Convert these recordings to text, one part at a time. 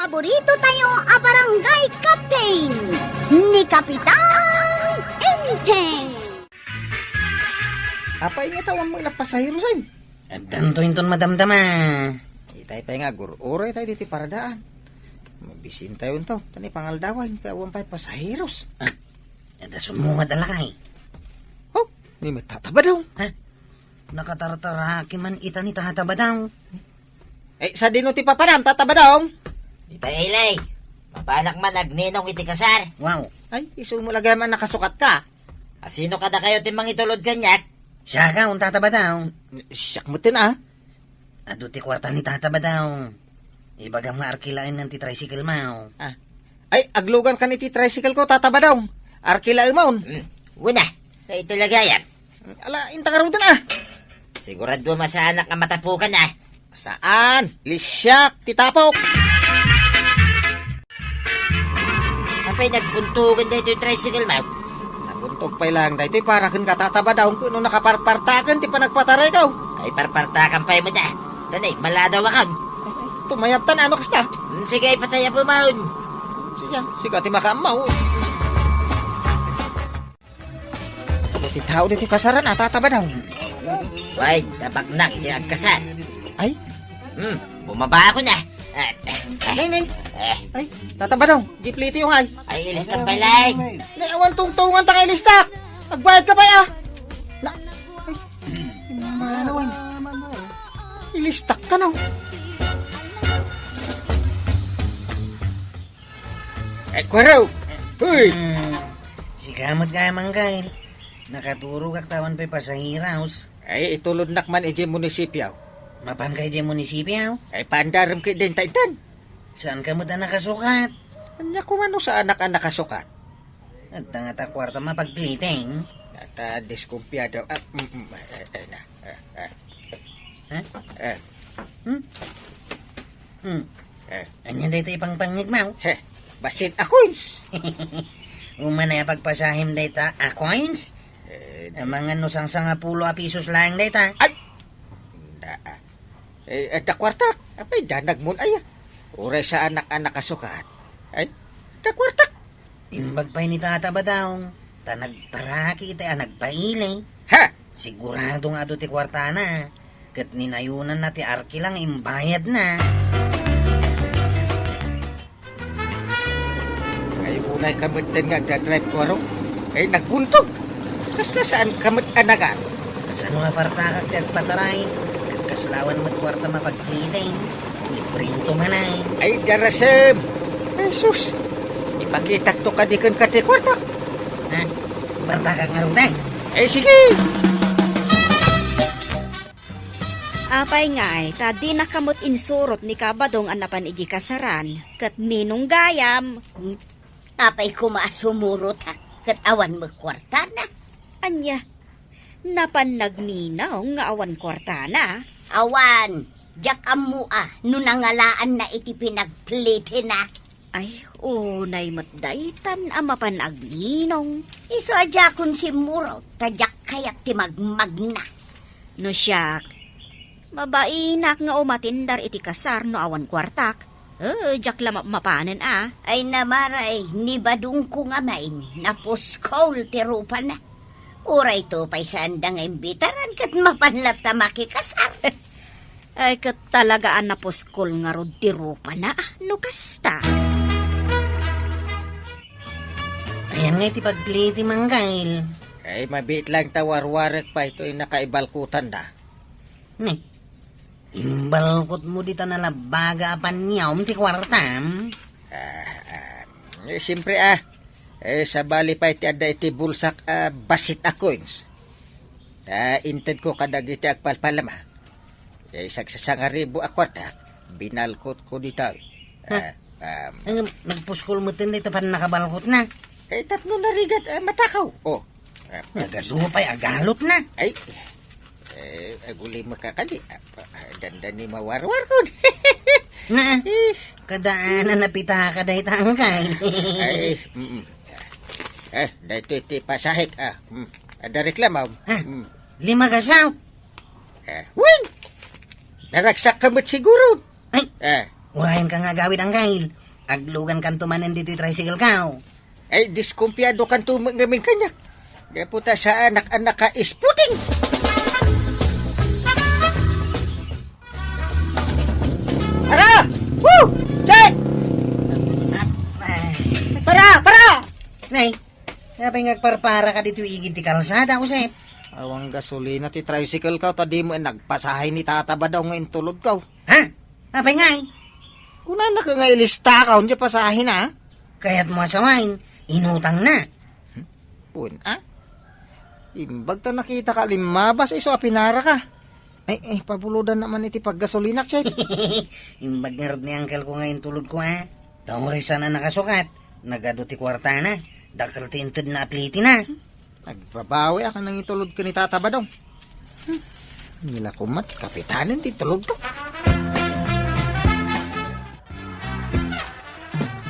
paborito tayo a barangay captain ni Kapitan Enteng. Apay nga tawang mo ilang pasahero sa'yo. At tanto inton madamdama. Itay pa nga, oray tayo dito paradaan. Mabisin tayo ito. Tani pangaldawan, kaawang pa'y pasaheros. At sumungad alakay. Oh, ni matataba daw. Ha? Nakatartaraki man ita ni tahataba daw. Sa dino ti papanam, tataba daw. Itay ilay, mapanak man agninong iti kasar. Wow. Ay, iso mo lagay man nakasukat ka. Asino kada kayo timang itulod kanyak? Siya ka, tataba daw. Siyak mo tin Ado ti kwarta ni tataba daw. Ibagang maarkilain ng ti tricycle mo. Ay, aglugan ka ni ti tricycle ko, tataba daw. Arkila imaon. Una, kayo talaga yan. Ala, intang araw din Sigurado masanak ang matapukan na. Saan? Lisyak, titapok. Apay nagpuntugan dito yung tricycle mo. Nabuntog pa lang, dahil para kang katataba daw kung nakaparpartakan, ti pa nagpataray ka. Ay parpartakan pa mo na. Tanay, maladaw akang. Tumayap tan, ano kasta? Sige, pataya po maun. Sige, ti makamaw. Ti tao dito kasaran, tataba daw. Why, tabagnak di agkasar. Ay, Bumaba ako na. Ning. Ay, tataba daw. Gipliti yung ay. Ay, ilis ka palay. Naiwan tungtungan ta kay listak. Magbayad ka pa Na. Ay. Manawan. Ilistak ka na. Ay, kwaraw. Uy. Si kamot ka manggay. Nakaturo kaktawan pa pasahiraos. Ay, itulod nakman ije munisipyo. Mapan kay di munisipyo? Ay, pandaram kay din taitan. Saan ka mo nakasukat? Anya kumano sa anak ang nakasukat. At tangata kwarta mapagpliting. At diskumpiyado. Ha? Anya dito ipang pangigmaw? Basit ako'ins. Umanay pagpasahim data coins. Ang mga nusang sanga pulo a pisos lang data. Ay! Da kwartak. Apay, danag mo ay. Uray sa anak-anak kasukat. Ay, da kwartak. Imbag pa'y ni tata ba daw? Tanagtaraki iti nagpailay. Ha? Sigurado nga do ti kwarta na. Kat ninayunan na ti arki lang imbayad na. Ay, unay kamot din nga drive ko araw. Ay, nagbuntog. Kasla saan kamot anagan? Kasano nga partakak ti agpataray? Kaslawan mo't kwarta mapagpliting. Libreng tumanay. Ay, darasem. Jesus. Ipakita to kadikon ka ti kwartak. Ha? Partakak nga rutay. Ay, sige. Apay nga ay, tadi nakamot insurot ni Kabadong anapan igi kasaran, kat ninong gayam. Apay kumasumurot ha, kat awan magkwarta na. Anya, napan nagninaw nga awan kwartana. Awan, jak amua, nunangalaan na iti pinagplite na. Ay, unay matdaitan amapan aglinong. Iso adya kun si Muro, tadyak kayak ti magmagna. No siyak, mabainak nga umatindar iti kasar no awan kwartak. Jak lama mapanen Ay namaray, ni badung ko nga main, napuskol ti rupa na. Uray to pa'y saan da nga imbitaran kat mapanlat na makikasar. Ay kat talagaan na puskol nga rod ti rupa na, no kasta. Ayan nga iti pagpliti manggail. Ay, mabit lang tawarwarek pa ito ay nakaibalkutan na. Ne, imbalkot mo dito na labaga apan ti kwartam. Siyempre sa bali pa iti ada iti bulsak basit ako'ins. Inted ko kadag iti agpalpalama. Sagsasangaribo akwarta, binalkot ko dito. Nagpuskol mo tin dito pan nakabalkot na. Tatlo na rigat matakaw. Nagaduho pa'y agalot na. Ay, aguli makakali. Dandani mawarwar ko. Na, kadaanan na pita ka dahi tangkay. Ay, dahito iti pasahik. Ada reklamaw. Ha? 5 kasaw. Win! Naragsak kamot siguro. Ay, Urayan ka nga gawid ang kail. Aglugan kan tumanen dito'y tricycle ka. Ay, diskumpiyado kan tumangamin kanyak. Kaya puta sa anak-anak ka isputing. Para! Woo! Check! Para! Nay, kapay ngagparpara ka dito igid ti kalsada, Usep. Awang gasolina ti tricycle ka, tadi mo nagpasahay ni tata ba daw ngayon tulod ka? Ha? Kapay ngay? Kunan na ka nga ilista ka, hindi pasahin ha? Kaya't mo asawain, inutang na. Pun, ah? Imbag ta nakita ka limabas, iso apinara ka. Ay, pabuludan naman iti paggasolina, check. Imbag nga ni uncle ko ngayon tulod ko, ha? Tawari sana nakasukat. Nagado ti kwarta na. Dakal ti intud na apliti na. Nagbabawi ako nang itulod ka ni tata ba daw? Nila kumat, kapitanin ti tulod ko.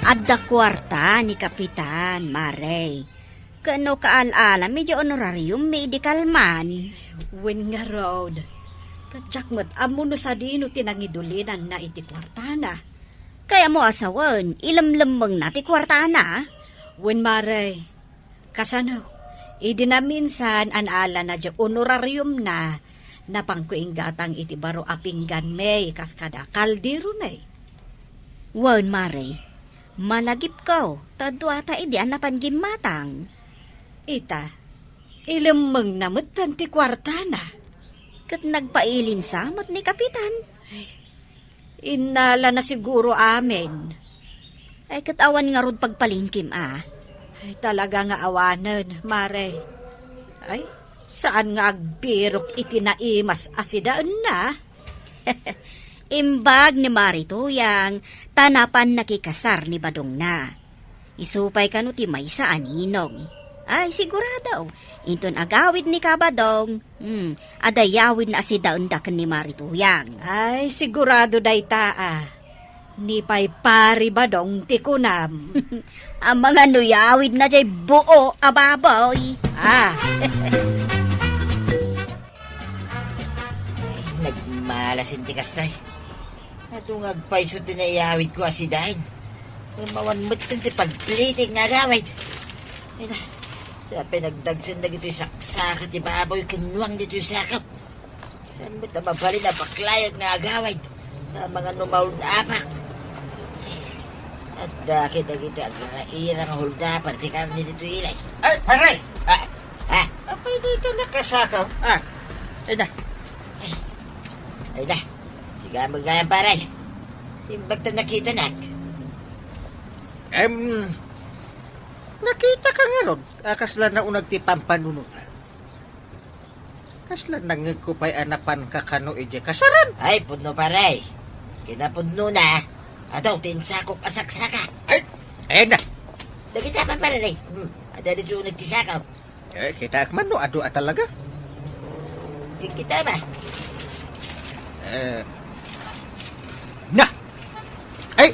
Adda kwarta ni Kapitan Marey. Kano kaal-ala, medyo honorarium medical man. Wen nga road. Katsakmat amo no sa dino tinangidulinan na iti kwartana. Kaya mo asawan, ilamlamang na ti kwarta na. Wen mare. Kasano? Idi na minsan anala na di honorarium na napangkuing gatang iti baro apinggan may kaskada kaldero may. Wan Marey, malagip ko, tadwata idi anapan gimatang. Ita, ilamang namutan ti kwartana. Kat nagpailin samot ni Kapitan. Inala na siguro amin. Ay katawan nga rod pagpalingkim Ay, talaga nga awanan, mare. Ay, saan nga agbirok itinaimas asidaan na? Imbag ni Marituyang, tanapan nakikasar ni Badong na. Isupay ka no ti may sa aninong. Ay, sigurado. Inton agawid ni Kabadong, adayawid na si daundakan ni Marituyang. Ay, sigurado day taa. Ni pay pari ba dong tikunam? Ang mga nuyawid na jay buo, ababoy. Nagmalasin ti kastay. Atong agpaiso tinayawid ko asidahin. Mawanmot ti pagpliting nga gawid. Ay na, sa pinagdagsan na gito'y saksakat ti baboy kinuwang dito'y sakap. Saan mo't na mabali na baklayag nga agawid na mga numaul na apak. At dakit na kita ang nairang huldapan ti karni dito'y ilay. Ay, paray! Apay dito nakasakaw. Ay na, Ay na, siga magayang paray. Imbag ta nakita nak. nakita ka nga ron. Kasla na unag ti pampanunutan. Kasla nangig ko pa'y anapan ka kano ije kasaran. Ay, pudno paray. Kinapudno na. Adaw, tinsakok asaksaka. Ay na. Dagita pa paray. Ada dito nagtisakaw. Kita akman no, ado talaga. Kita ba? Na! Ay,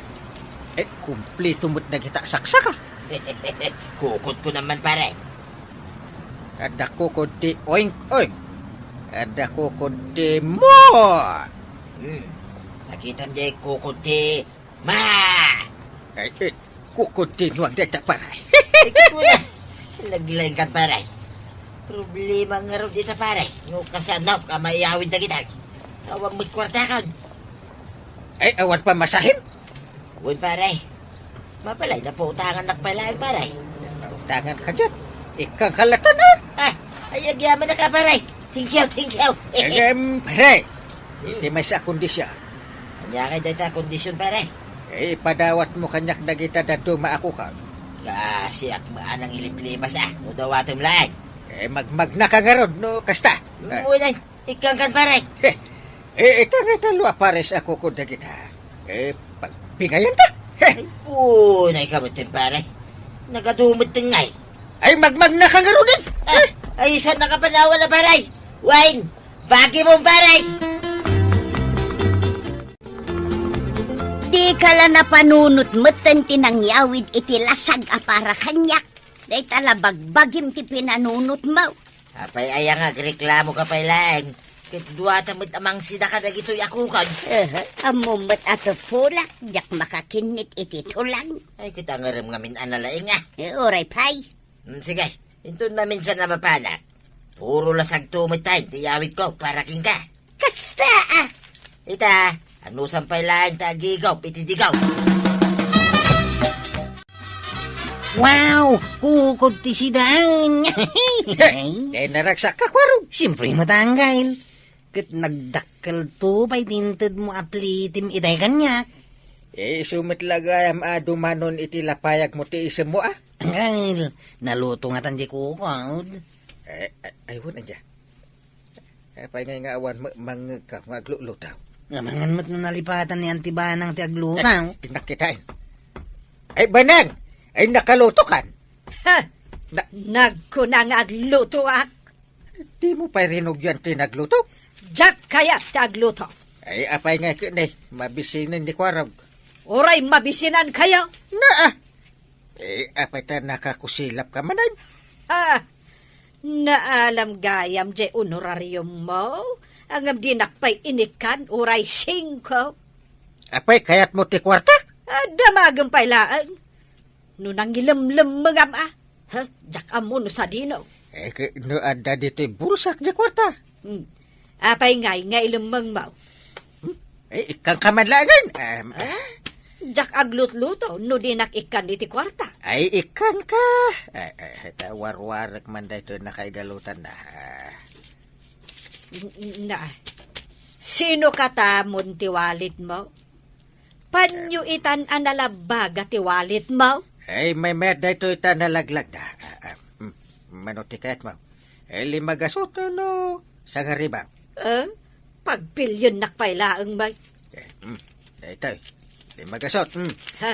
kumplito mo't na kita saksaka. Kukot ko naman paray. Ada ko di oink oink. Ada ko di more. Nakita mo di kukot di ma. Kukod din huwag data paray. Ikot mo na. Naglaing kan paray. Problema nga rin dito paray. Nung kasanaw ka mayawid na kita. Awang mo't kwarta ka. Ay, awan pa masahim. Uy paray. Mapalay na po utangan nakpalayag paray. Utangan ka dyan. Ikang kalatan na. Ay, agyaman na ka paray. Thank you. Paray. Hindi may sa kondisyon. Kanya kay data kondisyon paray. Padawat mo kanyak na kita dato maako ka. Kasi akmaan ang iliplimas no daw atom laag. Magmagna ka nga ron, no, kasta. Muna, ikang kan paray. Ito nga talwa pares ako ko na kita. Pagpingayan ta. Ay, punay ka mo paray. Nagadumot tingay. Ay, magmagna ka nga ron din. Ay, saan nakapanawa na paray? Wine, bagi mong paray. Di ka lang napanunot mo't tinangyawid iti lasag para kanyak. Day talabagbagim ti pinanunot mo. Apay ayang agreklamo ka pay laeng. Kat duwa tamad amang sida ka na gito'y akukan. Amumot ato pula, jak makakinit iti tulang. Ay, kita nga rin ngamin analaing nga. Uray pay. Sige, ito namin sa namapanak. Puro lasag tumit tayo, tiyawid ko para king ka. Kasta ah. Ita, ano sampay lain tagigaw, pitidigaw. Wow! Kukog ti sidan! naragsak ka, kwarog. Siyempre matanggal. Kat nagdakkel to, pa'y tintad mo aplitim itay kanya. Sumit lagayam dumanon iti lapayag mo ti isem mo Anggal, naluto nga tanji kukod. Ayun anja. Pay nga awan mangag ka, maglulutaw. Ngamangan mo't nalipatan ni Antibanang ti aglutaw. Pinakitain. Ay, banang! Ay, nakaluto kan. Ha! Nagkunang agluto ak. Di mo pa rinog yan tinagluto. Jak kaya ti agluto. Ay, apay nga kini, mabisinan di kwarog. Uray mabisinan kayo. Apay ta nakakusilap ka manay. Naalam gayam je honorarium mo. Ang di nakpay inikan uray 5. Apay kayat mo ti kwarta? Damagang pailaan. Nunang gilamlam mga ma. Ha? Jak amo no sa dino. No ada dito'y bulsak di kwarta. Apay ngay nga ilamang mo. Ikang kamanlagan. Jak aglut-luto no di nakikan iti kwarta. Ay, ikan ka. War-warak man dito nakaigalutan na. Na, sino kata mon tiwalit mo? Panyo itan analabaga tiwalit mo? Ay, may med dito ita nalaglag na. Manutikat mo. Ay, limagasot no sa gariba. Pagpilyon nakpailaang may. Ito, limagasot. Ha?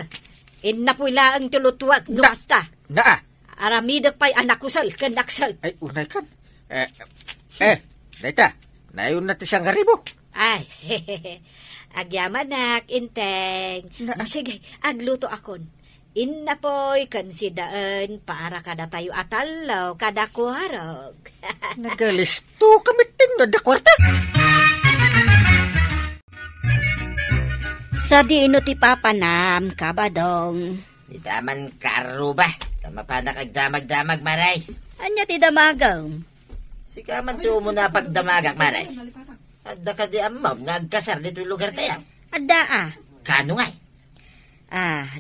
Inapuilaang tulutwag no hasta. Naa. Aramidak pa'y anakusal kanaksal. Ay, unay kan. Dita, nayon natin siyang garibo. Ay, agyamanak, inteng. Sige, agluto akon. Inna po'y kansidaan para kada tayo atalaw, kada kuharog. Nagalisto kami tinod na kwarta. Sa dino ti papanam, kabadong. Di taman karo ba? Tama pa nakagdamag-damag, maray. Anya ti damagaw. Sikaman to mo na pagdamagak, maray. Adda ka di amam, nagkasar dito'y lugar tayo. Adda Kano nga?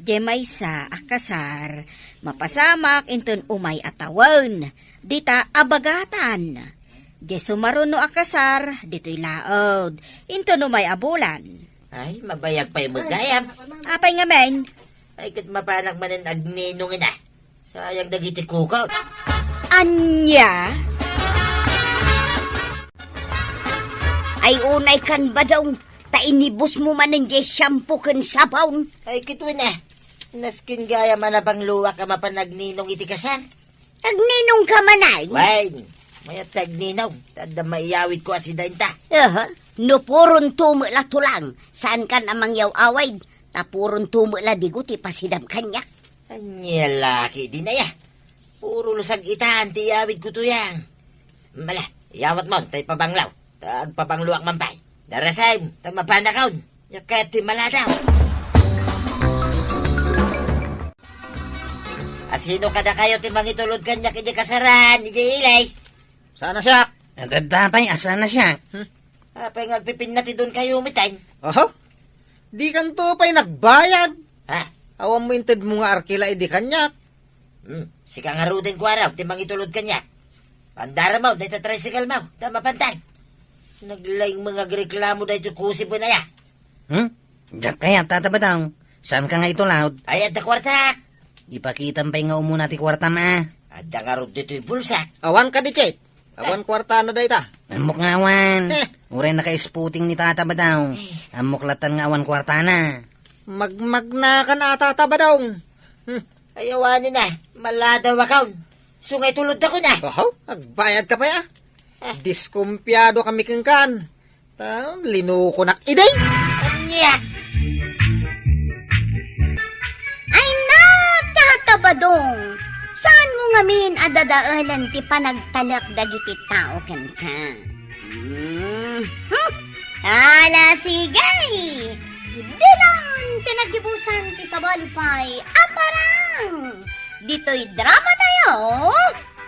di may sa akasar, mapasamak inton umay atawan, dita abagatan. Di sumaruno akasar, dito'y laod, inton umay abulan. Ay, mabayag pa yung magayam. Apay nga men, Ay, kat mapanak manin agninong ina. Sayang dagiti kukaw. anya, Ay unay kan ba daw? Tainibus mo manin je shampoo kan sabaw. Ay, kitwin Naskin gaya manabang luwa ka mapanagninong itikasan. Agninong ka manay. Wain, mayat agninong. Tanda maiyawit ko asidain ta. No puron tumula tulang. Saan ka namang yaw away? Tapuron tumula digo ti pasidam kanyak. Anya laki di na ya. Puro lusag itahan ti yawit ko tuyang. Mala, yawat mo, tay pabanglaw. Tagpabangluwak mampay. Darasay, tamapanakaon. Yakat ti maladaw. Asino kada kayo ti mangitulod kanya kanya kasaran, ni ilay. Sana siya. Dadapay, asa na siya? Apay ngagpipin na ti doon kayo umitay. Oho. Di kan to pa'y nagbayad. Ha? Awan mo inted mo nga arkila di kanyak. Sika nga rudin ko araw, ti mangitulod kanya. Pandara mo, dahil tricycle mo, tama pantay. Naglayng mga reklamo dahil kusi po na ya. Diyak kaya, tatabadaw. Saan ka nga ito loud? Ay, at na kwarta. Ipakitan pa nga umuna ti kwarta ma. At na nga rod dito'y bulsa. Awan ka di, Chet. Awan kwarta na dahi ta. Amok nga awan. Uray naka-sputing ni tatabadaw. Amok latan nga awan kwarta na. Magmagna ka na tataba daw. Ay, awanin na. Maladaw akaw. Sungay tulod ako na. Oho, agbayad ka pa ya. Diskumpiyado kami kengkan. Linuko nak iday. Anya! Ay nakatabadong! Saan mo ngamin adadaalan ti panagtalak dagiti tao ken ka? Ala sigay! Dinan tinagibusan ti sabalipay aparang! Dito'y drama tayo,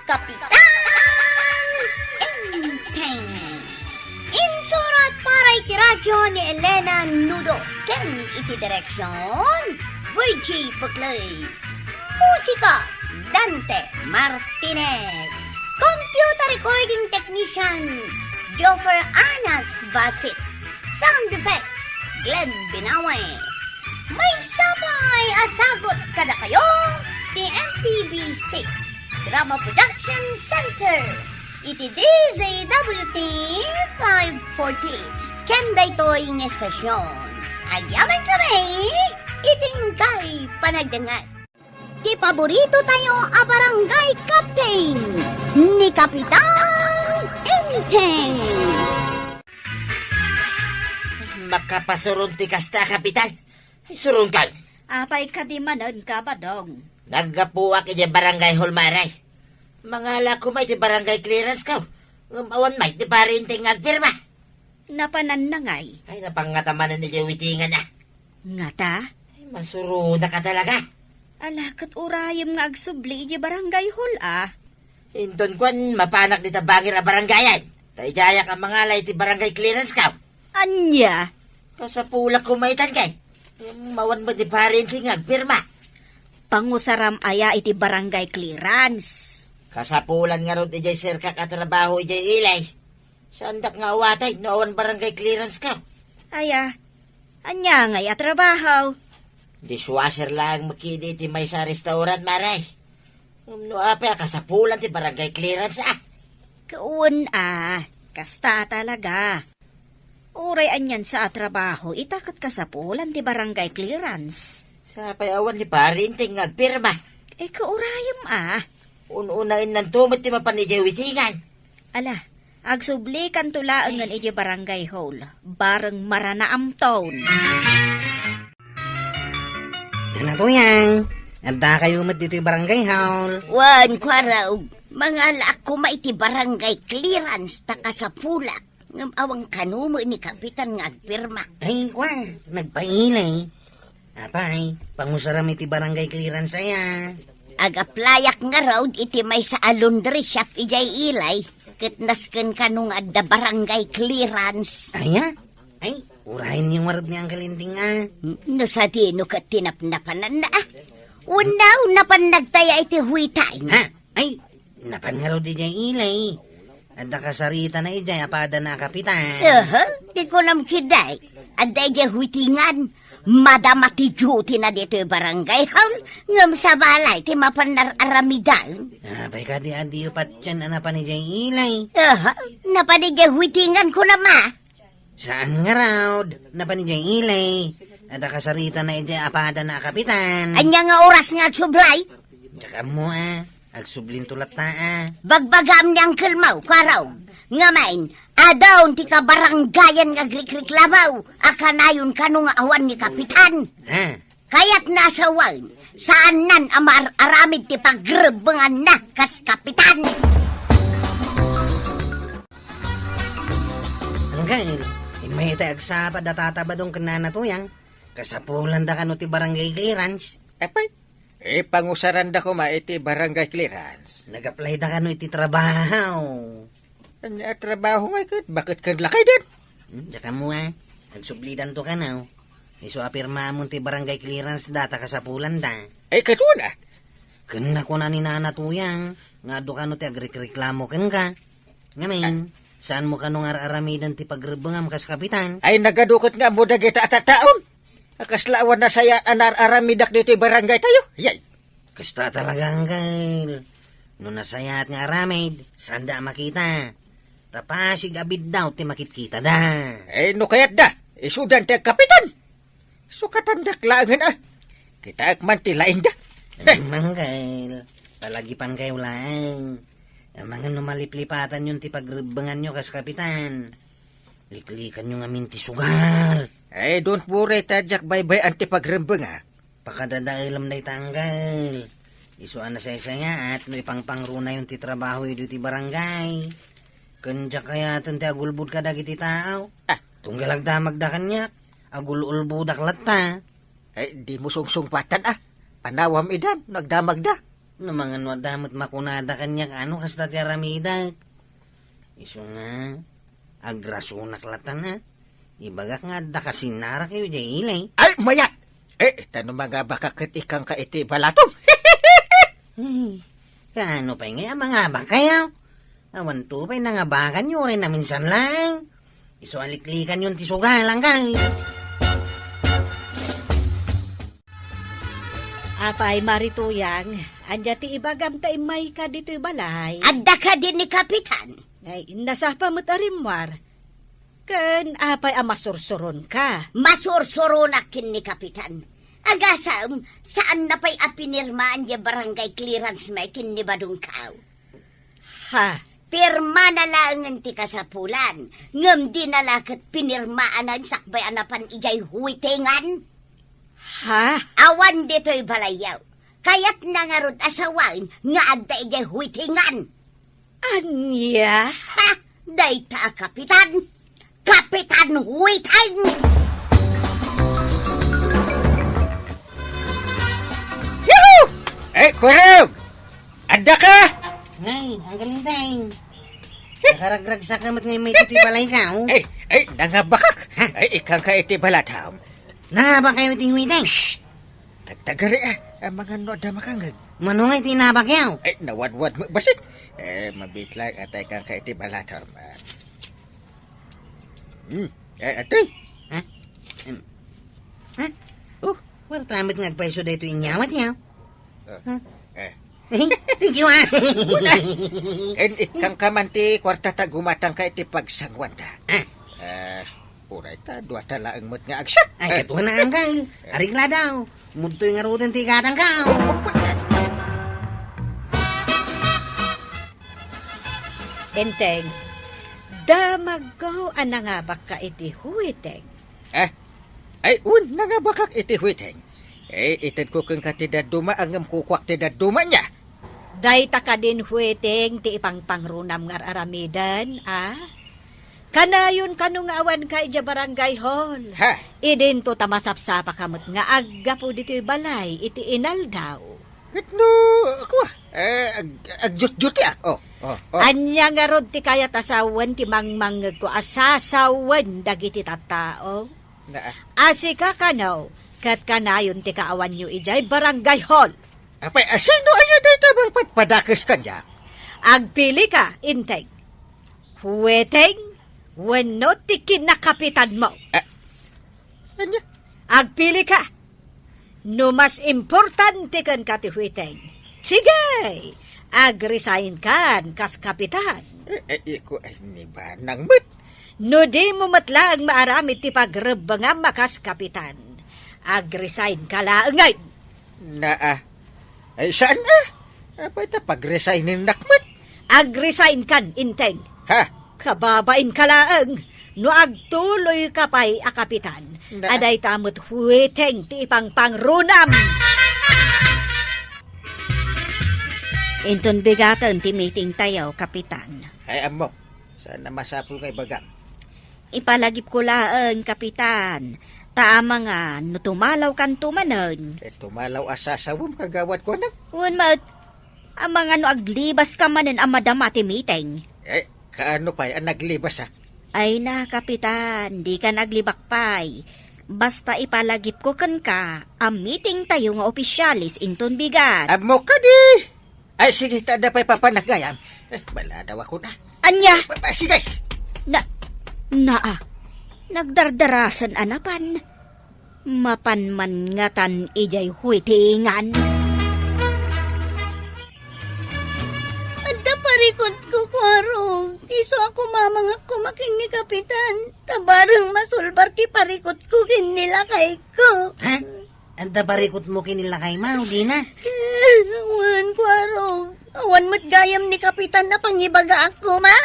Kapitan Enteng! Insurat para iti radyo ni Elena Nudo ken iti direksyon Virgie Buckley. Musika Dante Martinez. Computer recording technician Joffer Anas Basit. Sound effects Glenn Binawe. May sabay asagot kada kayo ni MPBC Drama Production Center. Iti DZWT 540 Kenda ito'y ng estasyon. Agyaman kami iting kay panagdangan. Ti paborito tayo a barangay captain ni Kapitan Enteng. Makapasurun ti kasta, Kapitan. Surun ka. Apay ka di manan ka, Badong. Naggapuwak iti barangay hall, Maray. Mangala ko may ti barangay clearance ka. Awan may ti parinting agpirma. Napanan na ngay. Ay, napangataman ni Witingan na. Nga ta? Ay, masuruna ka talaga. Alakat urayam nga agsubli iti barangay hall Inton kwan, mapanak ni tabangir a barangayan. Taijayak ang mga lay ti barangay clearance ka. Anya? Kasapulak kumaitan kay. Mawan mo di parinting agpirma. Pangusaram aya iti barangay clearance. Kasapulan nga ron ijay sirka katrabaho ijay ilay. Sandak nga awatay, noon barangay clearance ka. Aya, anya ngay atrabaho. Dishwasher lang makidi ti may sa restaurant, Maray. No apa, kasapulan ti barangay clearance Kaun kasta talaga. Uray anyan sa trabaho, itakot ka sa pulan ti barangay clearance. Sa payawan ni parinting agpirma. Kaurayam Ununain ng tumot ti mapanijay witingan. Ala, agsubli kan tulaangan iti barangay hall, bareng maranaam taon. Ano to yang? Anda kayo mat dito yung barangay hall. Wan kwaraw, mga laak ko maiti barangay clearance taka sa pula. Ngam awang kanumo ni Kapitan nga agpirma. Ay, kwa, nagpailay. Apay, pangusaram iti barangay clearance saya. Agaplayak nga raw iti may sa laundry shop ijay ilay. Kitnasken kanong adda barangay clearance. Aya? Ay, urahin yung warad ni ang kalinding No sa dino ka tinapnapanan na Unaw napan nagtaya iti huitain. Ha? Ay, napan nga raw di dyan ilay. At nakasarita na ijay, apada na kapitan. Di ko nam kiday. Adda ijay huitingan. Madama ti duty na dito yung barangay hall. Ngam sa balay ti mapanar-aramidal. Apay ka di adiyo pat dyan, anapan ni dyan ilay. Napanigay huitingan ko na ma. Saan nga raw? Napan ni dyan ilay. At nakasarita na ijay, apada na kapitan. Anya nga oras nga sublay. Tsaka mo agsublin tulat na Bagbagam ni Uncle Mau, kwaraw. Ngamain, adaw ti ka baranggayan nga grikriklamaw. Akanayon kanong awan ni Kapitan. Ha? Kaya't nasawan, saan nan amar-aramid ti pagrebengan na kas Kapitan. Hanggang, may tagsapad na tatabadong kanana to yang. Kasapulan da kano ti barangay clearance. Epay, pangusaran da ko maiti barangay clearance. Nag-apply da kano iti trabaho. Anya trabaho nga ikot, bakit ka lakay din? Tsaka mo nagsublidan to ka na. Iso apirma mo ti barangay clearance data kasapulan da. Ay katuna. Kena ko na ni nana tuyang. Nga do kano ti agreklamo ken ka. Ngamin, saan mo kano nga aramidan ti pagrebengam kas kapitan? Ay nagadukot nga mo dagita at taon. Akaslawan na saya anar-aramidak dito yung barangay tayo. Yay. Kasta talaga hanggang. No nasayat nga aramid, sanda makita. Tapasig abid daw ti makitkita da. Eh no kayat da, isudan ti Kapitan. Sukatan daklangan Kita akman ti lain da. Manggal, palagipan kayo lang. Ang mga numaliplipatan yun ti pagrebengan nyo kas kapitan. Liklikan nyo nga minti sugal. Eh don't worry tadyak bye-bye anti pagrembeng Pakadadailam na itanggal. Isuan na sa nga at no ipangpangruna yung ti trabaho ito ti barangay. Kanja kaya ti agulbud ka dagiti tao. Ah. Tunggal agdamagdakan niya. Agululbudak lata. Di mo sungsungpatan Panawam idan, nagdamag da. No mga no damot makunada kanya ano kas dati aramidak. Iso nga. Agrasunak lata na. Ibagak nga da kasinara kayo jay ilay. Ay, mayat! Tano mga bakakit ikang kaiti balatom. Ay, kaano pa nga mga bakayaw? Awan to pa'y nangabakan nyo rin na minsan lang. Iso aliklikan yun tisuga lang kay. Apay marituyang, anja ti ibagam ta imay ka dito'y balay. Adda ka din ni Kapitan. Ay, nasa pamut arimwar. Ken apay amasursuron ka. Masursurunakin ni Kapitan. Agasam, saan na pa'y apinirmaan niya barangay clearance may kinibadong kaw? Ha? Pirma na lang ti kasapulan. Ngam di na lakit pinirmaan ang sakbay anapan ijay huwitingan. Ha? Awan dito'y balayaw. Kaya't nangarod asawain nga adda ijay huwitingan. Anya? Ha! Dayta, Kapitan! Kapitan Huwiting! Yuhu! Kurog! Adda ka! Ay, ang galing tayo. Nakaragrag sa kamat ngayon may titi balay ka, oh. Nangabakak! Ikang kaiti balatom. Nangaba kayo tingwiteng. Tagtagari ang mga noda makangag. Mano nga itinabak yaw. Nawadwad mo basit. Mabitlag at ikang kaiti balatom. Atoy. Ha? Oh, wala tamit nga agpaiso da ito inyawat yaw. Thank you, ah. Ikang kamanti kwarta ta gumatang kaiti pagsangwanta. Uray ta, dua ta laang mo't nga agsyak. Ay, katuwa na ang kay. Arigla daw. Munto'y nga rutin tigatang ka. Enteng, damagaw anangabak ka iti huwiteng. Nangabakak iti huiteng. Itad ko kang katidad duma ang kukwak tidad duma niya. Dayta ka din huwiteng ti ipang pangrunam ngar aramidan, Kanayon kanong awan ka ija barangay hall. Idin to tamasapsapa kamot nga agga po dito'y balay iti inaldaw. Katno, ako agjut-juti Anya nga rod ti kayat asawan ti mangmangag ko asasawan dagiti tattao. Asika kanaw, kat kanayon ti kaawan nyo ijay barangay hall. Apay, asino ayan na ito magpadakis ka niya? Agpili ka, inteng. Huweteng, wano ti kinakapitan mo. Anya? Agpili ka. No mas importante kan ka ti huweteng. Sige, agresign kan kas kapitan. Iko ay niba nang mat. No di mo matlaang maaramit ti pagrebangam makas kapitan. Agresign ka laangay. Ay saan na? Apay ta pag-resignin nakmat. Agresign kan, inteng. Kababain ka laang. No agtuloy ka pa'y akapitan. Aday tamot huweteng ti ipang pangrunam. Inton bigatan ti meeting tayo, Kapitan. Ay amo, sana masapul kay bagam. Ipalagip ko laang, Kapitan. Taama nga, no tumalaw kan tumanon. Tumalaw asasawom kagawad ko nang. Unmat, ang mga no aglibas ka manin ang madama ti meeting. Kaano pa'y ang naglibas Ay na, Kapitan, di ka naglibak pa'y. Basta ipalagip ko kan ka, ang meeting tayo nga opisyalis inton bigat. Amo ka di! Ay sige, tada pa'y papanagayam. Bala daw ako na. Anya! Sige! Nagdardarasan anapan. Mapanman ngatan ijay huitingan. Adda parikot ko, Kwarong. Iso ako mamang ako making ni Kapitan. Tabarang masulbar ki parikot ko kinilakay ko. Ha? Anda barikot mo kinilakay mo, di na? Awan, Kwarong. Awan mo't gayam ni Kapitan na pangibaga ako, ma.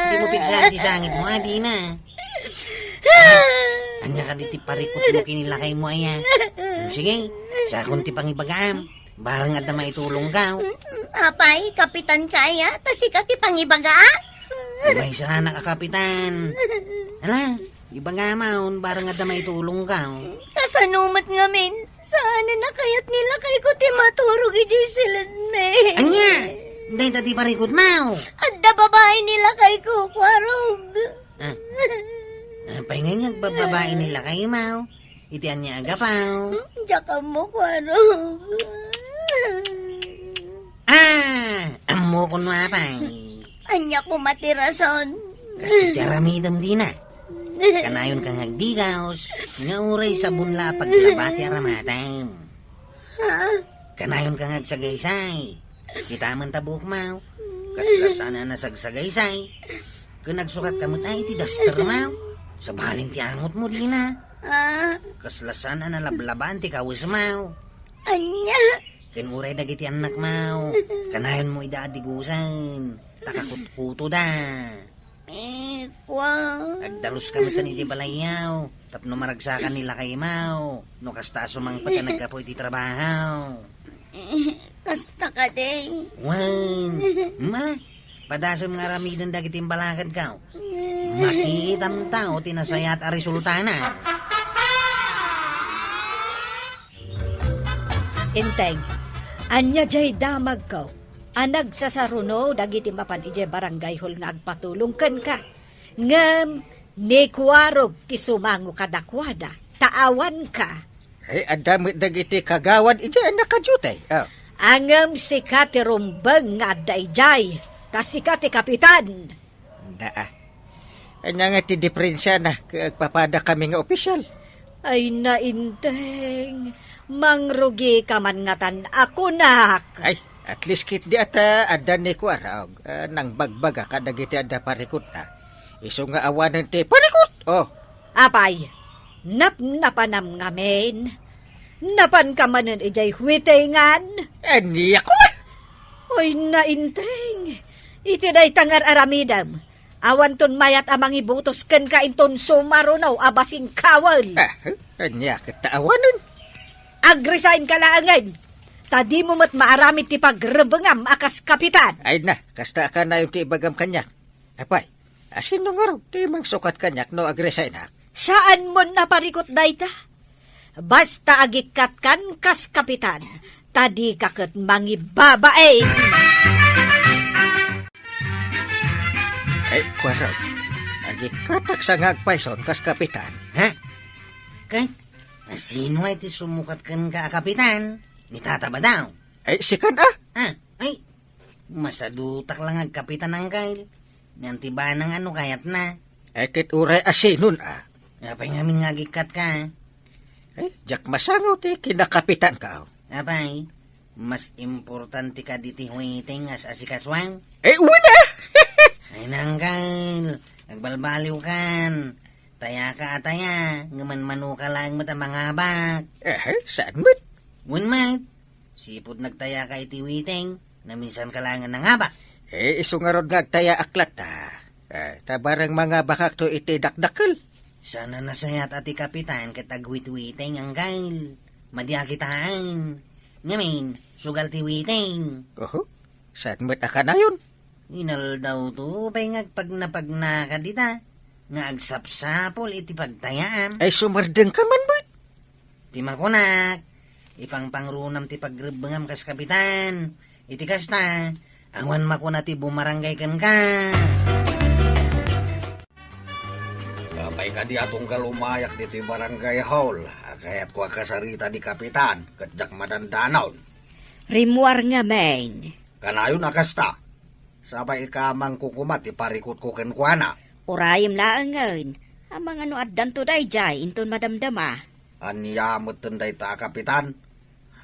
Di mo pinsan ti sangit mo, di na. Anya ka di ti parikot mo kinilakay mo, aya. Sige, sa akong ti pangibagam. Barang at na maitulong ka. Apay, kapitan kaya, tasi ka ti pangibaga. May sana ka, kapitan. Ala, iba nga maun, barang at na maitulong ka. Kasanumat nga min, saan na kayat nila kay ko ti maturog iji silid me. Anya, dahil tati parikot mau. At da babae nila kay ko, kwarog. Pahingay nga babae nila kayo mau. Itian niya agapaw. Diyan mo, kwarog. Amo ko nga pa'y. Anya ko matirason. Kasi tiaramidam di na. Kanayon kang agdigaos, nga uray sa bunla paglabati aramatay. Kanayon kang agsagaysay. Kita man tabuk mau. Kasi sana nasagsagaysay. Kung nagsukat kamot ay ti duster mau. Sa baling ti angot mo di na. Kaslasan na nalablaban ti kawis mau. Anya? Kinuray dagiti anak mau. Kanayon mo idaadigusan. Takakutkuto da. Kwa. Agdalos kami tan iti balayaw. Tapno maragsakan nila kay mau. No kasta sumang pagka nagkapoy ti trabaho. Kasta ka day. Wan. Mala. Padasam nga ramidan dagiti balakad ka. Makitam tao tinasayat a resulta na. Inteng, anya jay damag ko. Anag sa saruno, dagiti mapan ije barangay hol nga agpatulong ken ka. Ngem, ni kuwarog ti sumango kadakwada. Taawan ka. Ay, adamit dagiti kagawad iti nakajutay. Angem si Kati Rumbeng nga dayjay. Kasi Kati Kapitan. Anya nga ti diferensya na kagpapada kami nga opisyal. Ay nainteng, mangrugi ka man ngatan ako nak. Ay, at least kit di ata adan ni kuaraog nang bagbaga kadagiti ada parikot na. Iso nga awanan ti parikot. Apay, napnapanam ngamen. Napan ka manen ijay huwitengan. Aniya ko ba? Oy nainteng, iti day tangar aramidam. Awan ton mayat amang ibutos ken ka inton sumarunaw abasing kawal. Anya kitaawanan. Agresign ka laangan. Tadi mo mat maaramit ti pagrebengam akas kapitan. Ay na, kasta ka na yung ti ibagam kanyak. Apay, asin nung araw, ti magsukat kanyak no agresay na. Saan mo naparikot dayta? Basta agikat kan kas kapitan. Tadi kaket mangibabaeng. Ay, kwaraw, agikatak sa ngagpayson kas kapitan. Ha? Kay? Sino ay ti sumukat kan ka kapitan? Ni tata ba daw? Ay, sikan Ay, masadutak lang ang kapitan ng kail. Nanti ba ng ano kayat na? Ay, kit uray asinon Apay ngamin ngagikat ka. Ay, jak masangaw ti kinakapitan ka. Apay, mas importante ka diti huwiting as asikaswang. Ay, una! Ay nanggal, nagbalbaliw kan. Taya ka ataya, ngaman manu ka lang mata mga habak. Saan mo't? When mat, sipod nagtaya ka iti witing, na minsan ka lang ng habak. Iso nga ron ngagtaya aklat tabarang mga bakak to iti dakdakal. Sana nasayat ati kapitan katagwit-witing ang gail. Madyakitaan. Ngamin, sugal ti witing. Saan mo't aka na yun? Inal daw to, pay ngagpagna ka dita. Nga agsapsapol iti pagtayaan. Ay, sumardeng ka man mo't? Ti makunak, ipang pangrunam ti pagrebengam kas kapitan. Iti kasta, awan makuna ti bumarangay kan ka. Kapay ka di atong kalumayak dito yung barangay hall. Kaya't ko kasarita di kapitan, katjak madandanaw. Rimuar nga main. Kanayon akasta. Sabay ikamang kukumat, iparikot ko kenkwana. Urayim laangan. Amang ano at danto dayjay, inton madamdama. Anyamot tenday ta kapitan.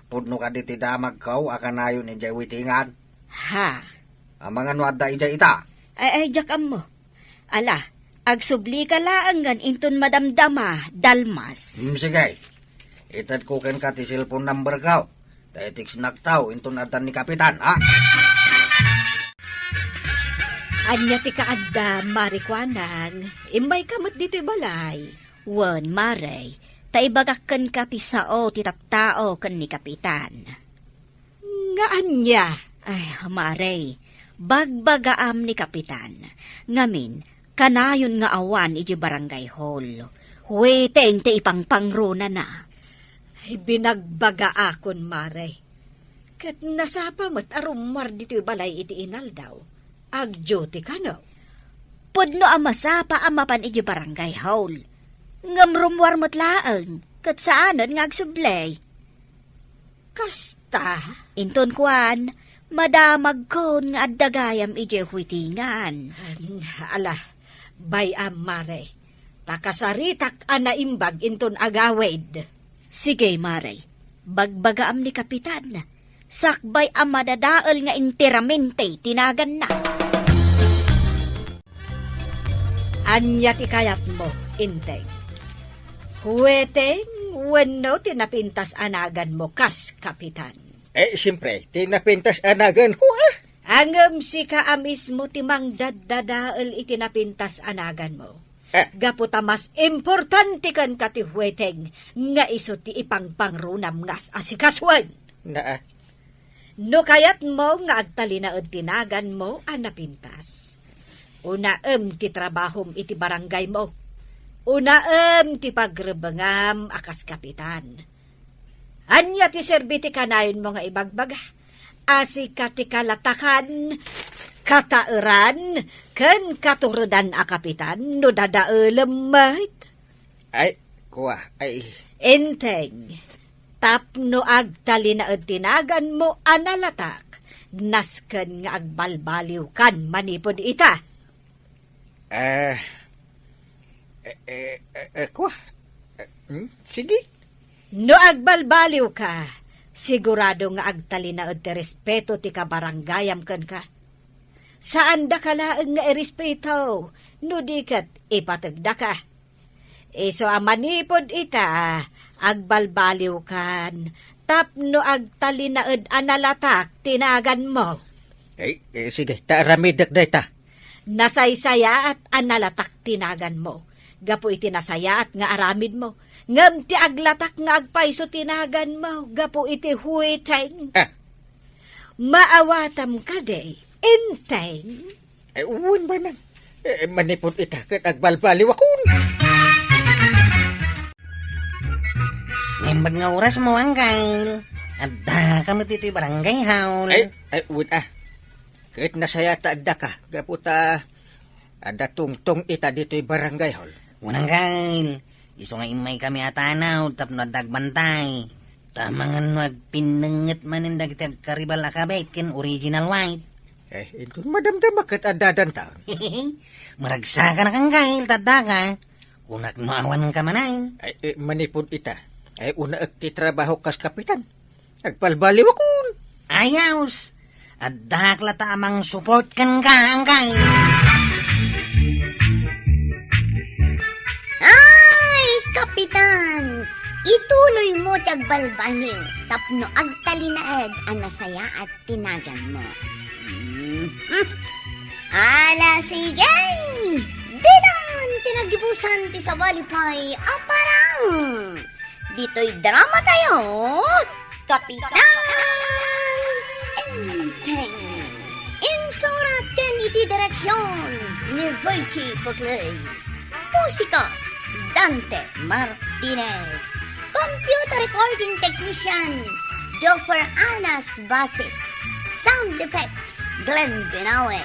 Pudno ka di tidamag kau, akanayon ni jay witingan. Ha? Amang ano adda ijay ita. Ay, jakam mo. Ala, agsubli ka laangan, inton madamdama, dalmas. Sige. Itad ko ken ka ti cellphone number kau. Taitiks naktaw, inton adan ni kapitan, ha? Anya ti kaadda marikwanang. Imbay kamot dito balay. Wan, maray. Taibagakan ka ti sao ti tattao kan ni kapitan. Nga anya. Ay, Maray, bagbagaam ni Kapitan. Ngamin, kanayon nga awan iji barangay hall. Huweteng ti ipangpangruna na. Ay, binagbaga akon, Mare. Kat nasapa mo't arumar dito balay iti inaldaw. Ag-duty ka no? Pudno amasapa amapan iji barangay hall. Ngamrumwar mo't laeng, kat saanan nga agsublay. Kasta? Inton kuan, madamag kon nga addagayam iji huitingan. Ala, bayam, Mare. Takasaritak anaimbag inton agawid. Sige, Maray, bagbagaam ni Kapitan. Sakbay ang madadaal nga interamente tinagan na. Anya ti kayat mo, Inteng. Huweteng, wenno tinapintas anagan mo, kas, Kapitan. Siyempre, tinapintas anagan ko Angam si ka mismo timang daddadaal itinapintas anagan mo. Gaputa mas importante kan kati huweteng nga iso ti ipangpangrunam ngas asikaswan. Na, No kayat mo nga agtalinaod tinagan mo anapintas. Unaem ti trabahom iti barangay mo. Unaem ti pagrebengam akas kapitan. Anya ti serbiti kanayon mo nga ibagbaga. Asika ti kalatakan, katauran, ken katurudan a kapitan, no dadaelem mahit. kuha, Enteng, tapno agtalinaod tinagan mo analatak, nasken nga agbalbaliw kan manipod ita. kuha, sige. No agbalbaliw ka, sigurado nga agtalinaod ti respeto ti kabaranggayam ken ka. Saan da ka laeng nga irespeto, no dikat ipatagda ka. Iso amanipod ita, agbalbaliw kan, tapno agtalinaod analatak tinagan mo. Sige, taaramidak da ita. Nasaysaya at analatak tinagan mo. Gapo iti nasaya at nga aramid mo. Ngam ti aglatak nga agpaiso tinagan mo. Gapo iti huweteng. Maawatam ka day, Enteng. Uwan ba nang? Manipod ita kat agbalbaliw akon. Ngembag nga oras mo, Angkyle. Adda ka mo dito yung barangay haul. Uwan Kat nasaya ta adda ka. Gaputa, ada tungtong ita dito yung barangay hall. Unang Kyle, iso nga imay kami atanaw, tapno dagbantay. Tamangan magpinangat manindag karibal akabait ken original white. Ito madamdama kat adadan taon. Maragsa ka na kang Kyle, tadda ka. Kunak no awan ka manay. Manipod ita. Una ti trabaho kas kapitan. Agbalbaliw akon. Ayaws. Adda klata amang support kan ka, Angkyle. Ay, Kapitan! Ituloy mo tagbalbaliw, tapno agtalinaed ang nasaya at tinagan mo. Ala, sige! Dinan, tinagibusan ti sa balipay, aparang! Dito'y drama tayo, Kapitan! Enteng! Insurat ken iti direksyon ni Virgie Pugley. Musika, Dante Martinez. Computer recording technician, Joffer Anas Basit. Sound effects, Glenn Binawe.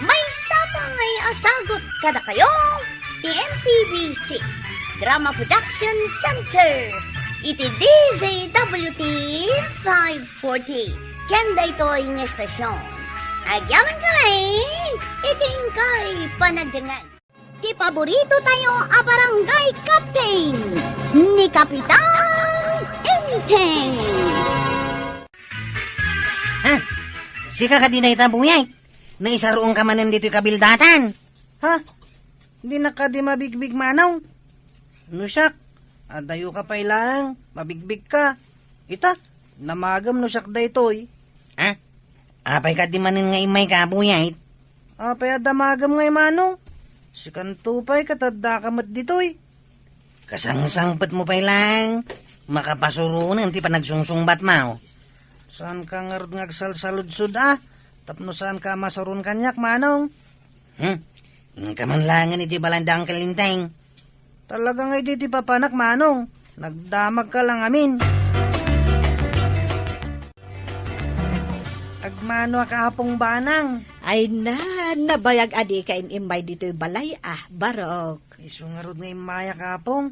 May sapay asagot kada kayo, TMPBC Drama Production Center. Iti DZWT 540. Kenda ito'y ng estasyon. Agyaman kami, iting kay panagdangan. Di paborito tayo a barangay captain ni Kapitan Enteng. Sika ka di na itabuyay. Na isaroong ka manan dito'y kabildatan. Di na ka di mabigbig manaw. Nusak, adayo ka pa ilang, mabigbig ka. Ita, namagam nusak da ito'y. Apay ka di manin nga imay ka, buyay. Apay adamagam nga imanong. Si kantupay katadda ka mat dito'y. Kasangsangpat mo pa ilang. Makapasurunan ti pa nagsungsungbat mo. Saan ka nga rin ngagsalsaludsud Tapno saan ka masarun kanyak, manong? Yung kamanlangan iti balandang kalinteng. Talaga nga di papanak, manong. Nagdamag ka lang amin. Agmano akapong banang. Ay na, nabayag adi ka imay dito'y balay barok. Isungarod nga imaya kapong.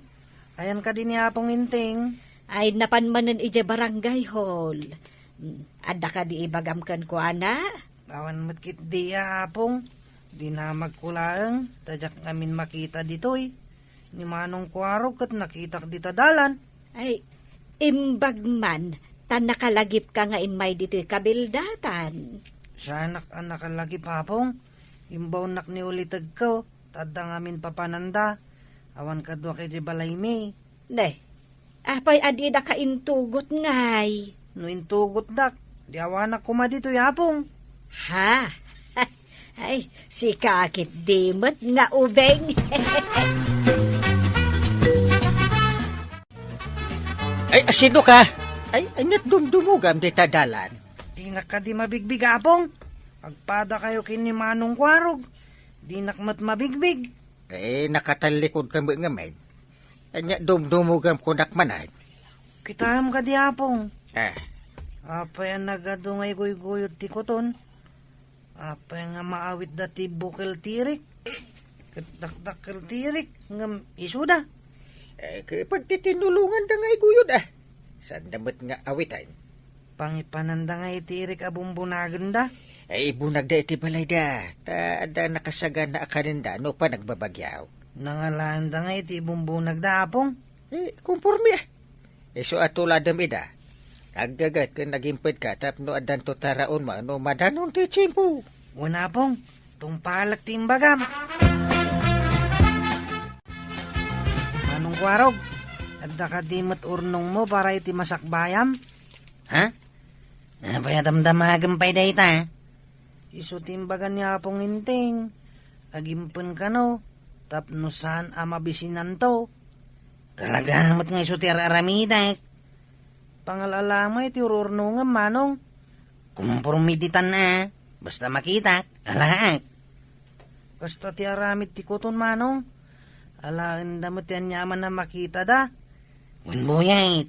Ayan ka din yapong inting. Ay napanmanan ije barangay hall. Ada ka di ibagamkan ko, ana? Awan matkit di apong. Di na magkulaang. Tadyak ngamin makita dito'y. Ni manong kwarog kat nakita dita dalan. Ay, imbag man, tan nakalagip ka nga imay dito'y kabildatan. Sa anak nakalagi papong. Imbaw nak ni ulitag ko. Tadda ngamin papananda. Awan ka doon kay di balay mi. Ne, apay adi da ka intugot ngay. No intugot dak. Di awanak kuma dito yapong. Ha? Ay, si kakit dimot nga ubeng. Ay, asino ka? Ay, anyat dumdumugam di tadalan. Di na ka di mabigbig apong. Pagpada kayo kini manong kwarog. Di nakmat mabigbig. Eh, nakatalikod ka mga men. Anyat dumdumugam ko nakmanay. Kitaham ka di apong. Ah, Apay ang nagadungay guyot ti koton. Apay nga maawit dati bukil tirik. Katakdakil tirik. Ngam isuda. pagtitinulungan da nga iguyod Saan damat nga awitan? Pangipananda nga itirik abumbunagan da. Ay, bunag da iti balay da. Da nakasaga na akaninda no pa nagbabagyaw. Nangalaan da nga iti bumbunag da apong. Kumpormi so atuladam ida. Aggagat ka nagimpid ka tapno adan to taraon ma no madanon ti chimpo. Una pong. Tungpalak timbagam. Manong kwarog. Adda ka dimot urnong mo para iti masakbayam. Ha? Apay damdamagam pa'y dayta. Isu timbagan niya pong inting. Agimpun ka no. Tapno saan amabisinan to. Talaga mat nga iso ti aramidak. Pangalalama iti ururnong manong. Kumpormiditan basta makita, alaak. Kasta ti aramid ti kuton manong. Alaan damot yan yaman na makita da. Winbuyay,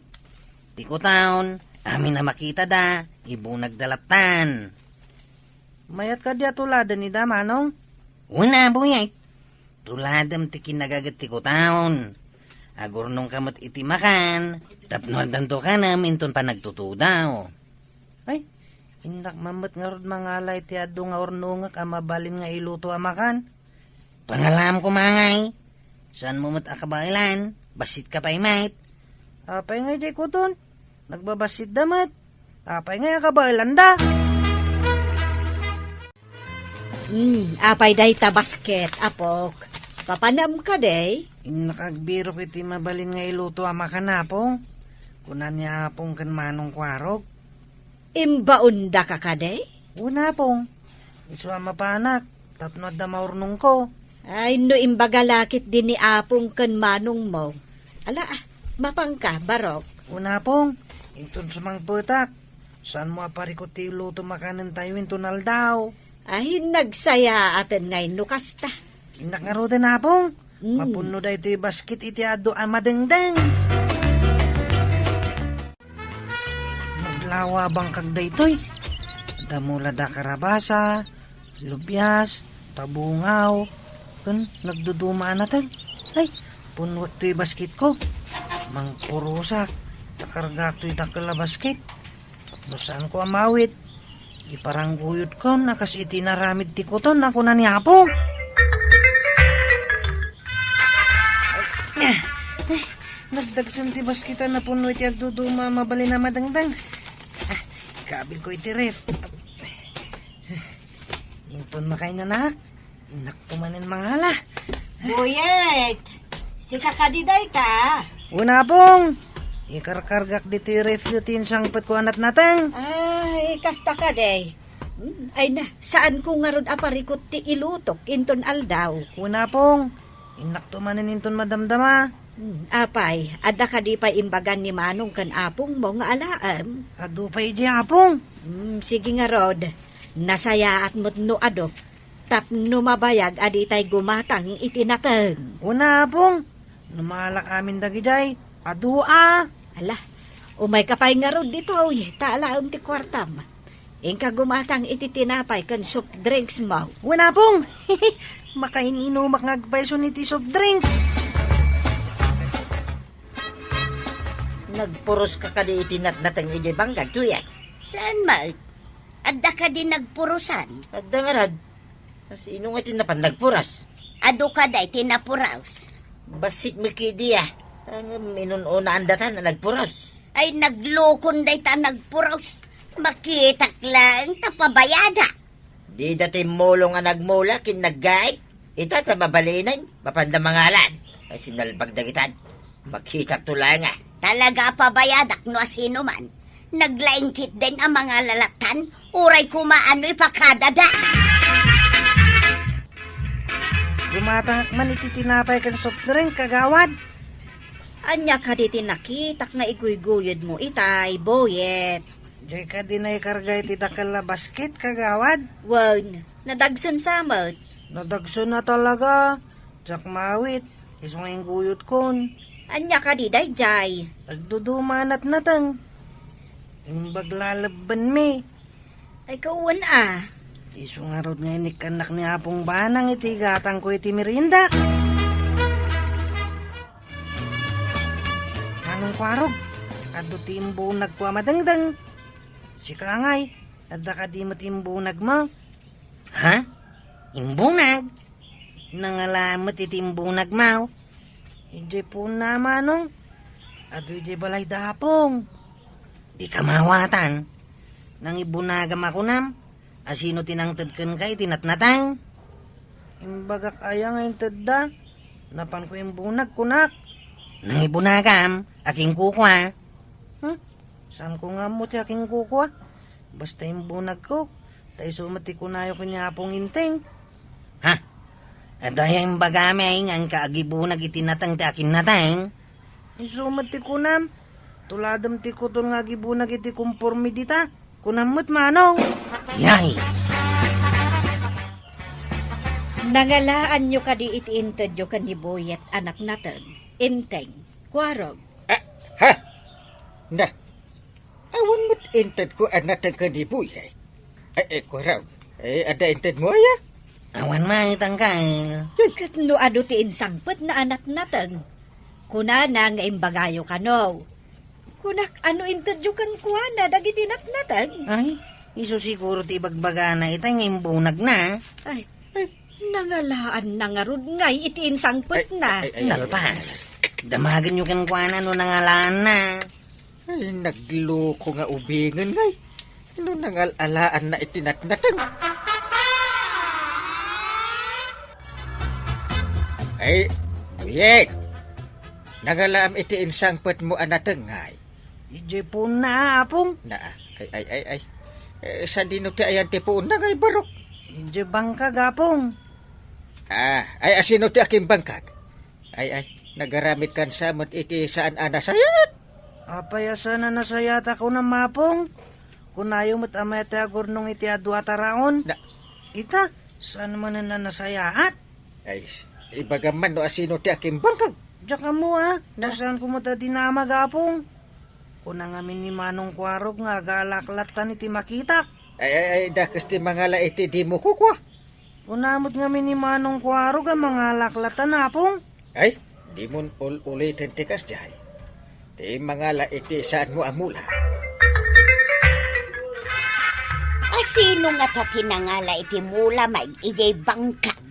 tiko taon, amin na makita da, ibunag dalatan. Mayat ka di atuladan ni da manong. Una buyay, tuladam ti kinagagat tiko taon. Agurnong kamot iti makan, tapno danto ka na minton pa nagtutudaw. Ay, indak mamot nga rod mga alay ti adu nga urnungak amabalin nga iluto amakan. Pangalam ko mangay, saan mo mat akabailan, basit ka pa'y mait. Apay nga di kuton, nagbabasit damat. Apay nga kabailan da. Apay day ta basket, apok. Papanam ka day? Nakagbiro kiti mabalin nga iluto amakan apong. Kunan niya apong kan manong kwarog. Imbaunda ka ka day? Una pong, isu mapanak, tapno da maurnong ko. Ay, no imbagalakit din ni apong kan manong mo. Ala, mapangka, barok. Una pong, inton sumang putak. Saan mo aparikot ti iluto makanan tayo intunal daw. Ay, nagsaya atin ngay nukasta. Inak nga roden apong. Mapuno da ito yung basket iti ado amadengdeng. Naglawa bang kagda ito'y. Damula da karabasa, lubyas, tabungaw. Kun, nagdudumaan natin. Ay, punwat ito yung basket ko. Mangkurusak, takargak ito yung takala basket. Saan ko amawit? Iparangguyot ko, nakas itinaramid ti kuton, ako na niyapo. Ay, nagdagsan ti baskita na puno iti agduduma mabali na madangdang. Kabil ko iti ref. Inton makay na nak. Inak tumanin mangala. Buyet, si kakadiday ka. Una pong. Ikarkargak dito yung ref yutin sangpat ko anat natang. Ay, kasta ka day. Ay na, saan ko nga ron aparikot ti ilutok inton aldaw? Una pong. Inak tumanin inton madamdama. Apay, adda ka di pa imbagan ni Manong kan apong mo nga alaam. Ado pa iti apong. Sige nga Rod, nasaya at mo't no ado. Tap numabayag adi tay gumatang itinateng. Una apong. Numalak amin dagiday. Ado Ala, umay kapay nga Rod dito, taalaam ti kwartam. Ingka gumatang ititinapay kan soft drinks mo. Una apong. Makaininumak ngagpaiso ni ti soft drink. Nagpuros ka kadi itinatnatang ijay banggag, tuya. Saan, Mark? Adda ka din nagpurusan. At dangarad, sino nga tinapan nagpuras? Ado ka day tinapuraos. Basit mikidiya. Ang minununa andatan na nagpuras. Ay naglukon day ta nagpuraos. Makitak lang tapabayada. Di dati molo nga nagmula kin naggay. Ita ta mabalinan, mapandamangalan. Ay sinalbag dagitan. Makita tulang nga. Talaga pabayadak no asino man. Naglaingkit din ang mga lalaktan. Uray kumaano ipakadada. Gumatang man iti tinapay kan soft drink kagawad. Anya ka di tinakitak na iguyguyod mo itay, boyet. Di ka din ay karga iti dakala basket kagawad. Wan, nadagsan samot. Nadagso na talaga. Jack mawit. Isong ang guyot kon. Anya ka di dayjay. Nagdudumanat natang. Yung baglalaban mi. Ay kauwan ah. Iso nga rod nga inikanak ni apong banang iti gatang ko iti merinda. Anong kwarog? Ado timbo nagkwa madangdang. Si Kangay, adda ka di matimbunag mo. Ha? Imbunag? Nangalamot itimbunag mau. Hindi po na manong. Ado di balay dapong. Di ka mawatan. Nang ibunagam ako nam. Asino tinangtad kan kay tinatnatang. Imbagak ayang ang tadda. Napan ko yung bunag kunak. Nang ibunagam, aking kukwa. Saan ko nga mo ti aking kukwa? Basta yung bunag ko. Tay sumati ko na yung kanyapong inting. Ha? Adayang bagamay ang kaagibunag itinatang ti akin natang. Isumati ko nam. Tuladam ti kutol nga gibunag iti kumpormi dita. Kunamot manong. Yay! Nangalaan nyo ka di iti-inted yo kan ni Boyet anak natin. Inteng, kwarog. Ha? Na, awan mo't inted ko anak ka ni Buya. Ko raw. Ada inted mo ya? Awan maitang kail. Kat no ado ti insangpet na anak natin. Kuna na nga imbagayo ka no. Kunak ano inted yo kan kuana dagiti natin. Ay, iso siguro ti bagbaga na itang imbunag na. Ay, nangalaan na nga rod ngay iti insangpet na. Nalpas. Damagan nyo kan kuana no nangalaan na. Ay, nagloko nga ubingan ngay. Ano nangalalaan na itinatnatang? Ay, Buyek! Nangalaam iti insangpet mo anatang ngay. Ije po na apong. Na, ay. Sa dino ti ayan ti po na ngay barok. Ije bangka gapong. Ay asino ti aking bangkag. Ay, nagaramit kan samot iti saan anasayat. Apayasa na nasayata ko na mapong. Kunayo mo't amay ti agurnong iti adu ataraon. Na, Ita, saan man na nasayaat? ay, ibagaman no asino ti aking bangkag. Diyak ka mo nasaan ko mo ta dinama gapong. Kuna nga ni Manong Kwarog nga galaklatan iti makitak. Ay, dakas ti mangala iti di mo kukwa. Kunamot nga ni Manong Kwarog ang mga laklatan apong. Ay, di mo ulitin ti kasjay. Di mangala iti saan mo amula. Asino nga ta tinangala iti mula may ijay bangkag.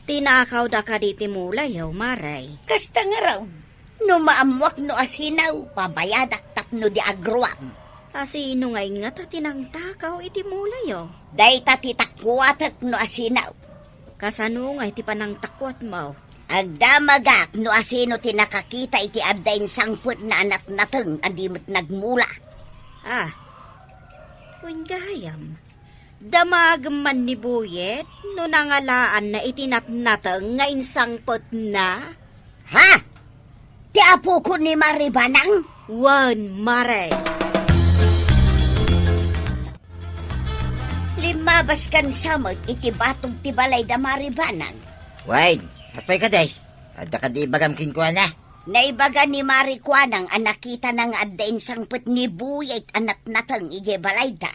Tinakaw da ka di timula yaw maray. Kasta nga raw. No maamwak no asinaw, pabayadak tapno di agruam. Asino nga nga ta tinangtakaw iti mula yaw. Day ta titakwatak no asinaw. Kasano nga iti panang takwat mo. Agdamagak no asino tinakakita iti addain sangput na anak nateng andimot nagmula. Ah, gayam. Damag man ni Buyet no nangalaan na itinatnatang nga insangpot na. Ha? Ti apo ko ni Maribanang. Wan, Mare. Limabas kan samot iti batog ti balay da Maribanang. Wait, apay ka day. Ada ka di bagamkin ko na. Naibaga ni Mari Kwanang ang nakita ng adain sangpet ni Buyet anak natang ije balay da.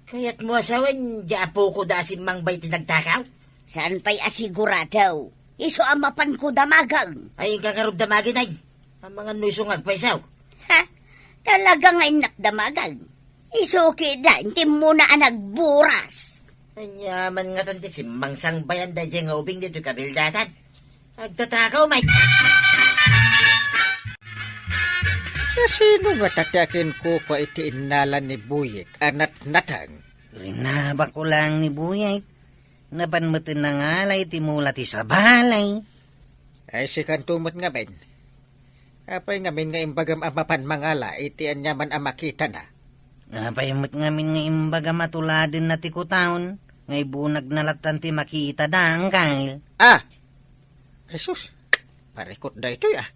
Kaya't mo asawan, di apo ko da simbang bay tinagtakaw. Saan pa'y asigurado? Iso amapan ko damagang. Ay, kakarub damagin ay. Ang mga nusong agpaisaw. Ha? Talaga nga inakdamagang. Iso kida, hindi mo na nagburas. Anyaman nga tanti simbang sang bayan da nga ubing dito kabildatan. Agtatakaw, Mike. Sa sino nga tatakin ko pa iti inalan ni Buyik, anat natang? Rinabak ko lang ni Buyay. Nabanmutin na ngalay timula ti sa balay. Ay si kantumot nga ben. Apay ngamin nga imbagam amapan mangala, iti anyaman amakita na. Napayamot ngamin nga imbaga matuladin na ti kutaon. Ngay bunag nalatan ti makita dang kail. Ah! Jesus, parikot da ito ah.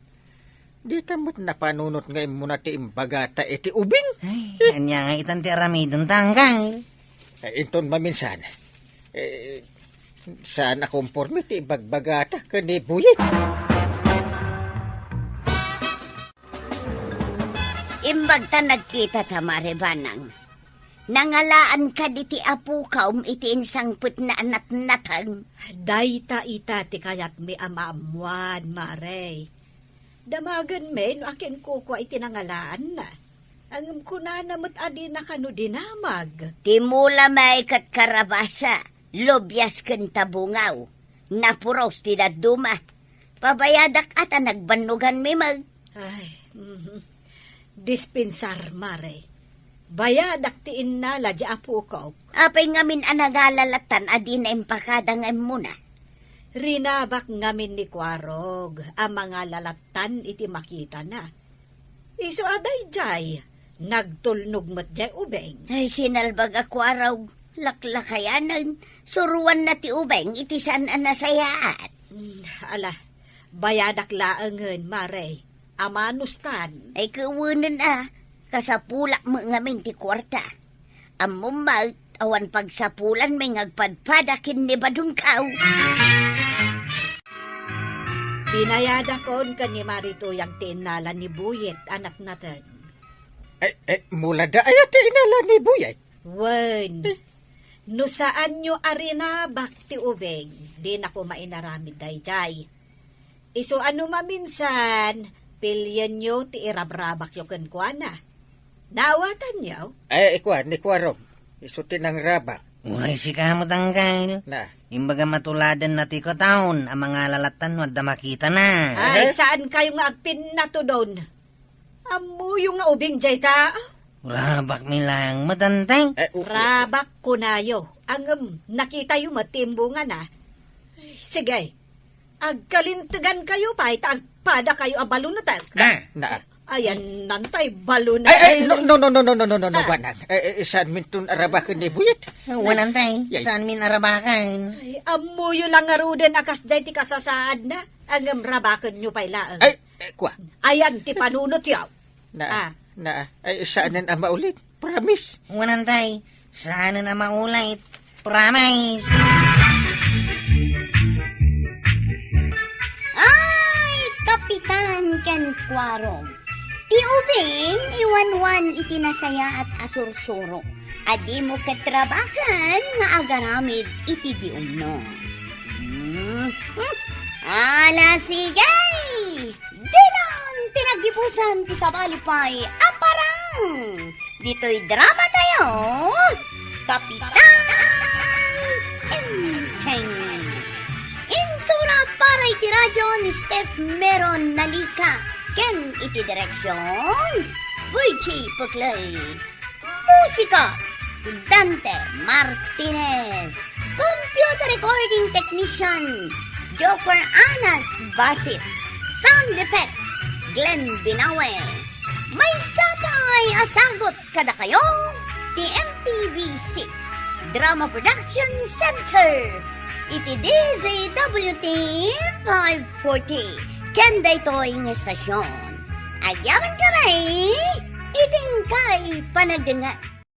Di tamot na panunot nga muna ti imbaga ta iti ubing. Ay, anya nga itan ti aramidon tangkay. Ay, inton maminsan. Saan akomporme ti bagbagata ka ni Buyik? Imbag ta nagkita ta Maribanang. Nangalaan ka di ti apo ka iti insangpet na anak natang. Dayta ita ti kayat mi amaamuan, Mare. Damagan men, akin ko kwa itinangalaan na. Ang kunanamot adi na kano dinamag. Timula may kat karabasa. Lobyas ken tabungaw. Napuros ti daduma. Pabayadak ata nagbanugan mi mag. Ay, dispensar, Mare. Bayadak ti innala di apo ko. Apay ngamin anagalalatan adi na impakadangay muna. Rinabak ngamin ni Kwarog ang mga lalatan iti makita na. Iso aday jay, nagtulnog mat jay ubeng. Ay sinalbag ako araw. Laklakayanan. Suruan na ti ubeng iti saan ang nasayaan. Ala, bayadak laangan, Mare. Amanustan. Ay kawanan kasapulak mo ngamin ti kwarta. Amumag, awan pagsapulan may ngagpadpadakin ni badungkaw. Pinayada kon ka ni Marito yung tinala ni Buyet, anak natin. Mula da ayat ti inalan ni Buyik. Wen, no saan nyo arina bakti ubeng, di na ko mainaramid dayjay. Iso ano maminsan, pilyan nyo ti irabrabak yung kankwana. Naawatan nyo? Ni Kwarog. Isutin ang raba. Uray si kamot ang kail. Na. Imbaga matuladan na ti kutaon. Ang mga lalatan wadda makita na. Ay, saan kayo nga agpin na to doon? Amo yung nga ubing jay ta? Rabak mi lang matantay. Rabak ko na yo. Ang nakita yung matimbungan na. Sige, agkalintigan kayo pa, agpada kayo abalunatag. Na. Ayan, nantay, balunat. No, banang. Saan mintun arabakan ni Buyit? Wanantay. Saan min arabakan? Ay, amuyo lang nga ruden akas jay ti kasasaad na. Ang rabakan nyo pa'y laang. Kwa. Ayan, ti panunot yaw. Saan ang maulit? Promise. Wanantay. Saan na maulit? Promise. Ay, Kapitan Ken Kwarong. Ti ubing, iwanwan itinasaya at asursuro. Adi mo katrabakan nga agaramid iti di umno. Ala sigay! Dinan tinagipusan ti sabalipay aparang! Dito'y drama tayo! Kapitan Enteng! Insurat para iti radyo ni Steph Meron Nalika. Ken iti direksyon, Virgie Puklay. Musika, Dante Martinez. Computer recording technician, Joker Anas Basit. Sound effects, Glenn Binawe. May sapay asagot kada kayo, TMPBC. Drama Production Center. Iti DZWT 540. kanda ito'y ng estasyon. Ayaman kamay, iting kay panagdanga